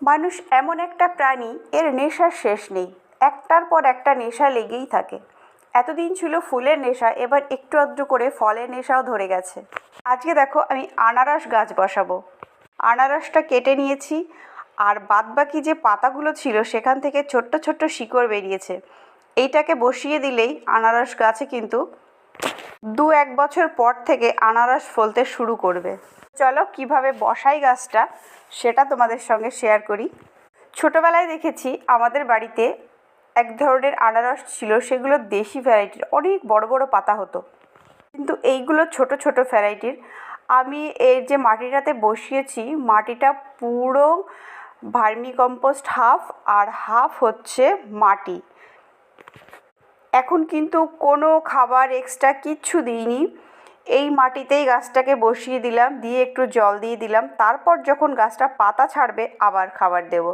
মানুষ এমন একটা প্রাণী, এর নেশার শেষ নেই। একটার পর একটা নেশা লেগেই থাকে। এতদিন ছিল ফুলের নেশা, এবার একটু আধটু করে ফলের নেশাও ধরে গেছে। আজকে দেখো আমি আনারস গাছ বসাবো। আনারসটা কেটে নিয়েছি, আর বাদবাকি যে পাতাগুলো ছিল সেখান থেকে ছোট্ট ছোট্ট শিকড় বেরিয়েছে। এইটাকে বসিয়ে দিলেই আনারস গাছে কিন্তু 2-1 বছর পর থেকে আনারস ফলতে শুরু করবে। চলো কিভাবে বসাই গাছটা সেটা তোমাদের সঙ্গে শেয়ার করি। ছোটোবেলায় দেখেছি আমাদের বাড়িতে এক ধরনের আনারস ছিল, সেগুলো দেশি ভ্যারাইটির, অনেক বড় বড় পাতা হতো। কিন্তু এইগুলো ছোট ছোট ভ্যারাইটির। আমি এর যে মাটিটাতে বসিয়েছি, মাটিটা পুরো ভার্মি কম্পোস্ট হাফ, আর হাফ হচ্ছে মাটি। এখন কিন্তু কোনো খাবার এক্সট্রা কিচ্ছু দিইনি। এই মাটিতেই গাছটাকে বসিয়ে দিলাম, দিয়ে একটু জল দিয়ে দিলাম। তারপর যখন গাছটা পাতা ছাড়বে আবার খাবার দেব।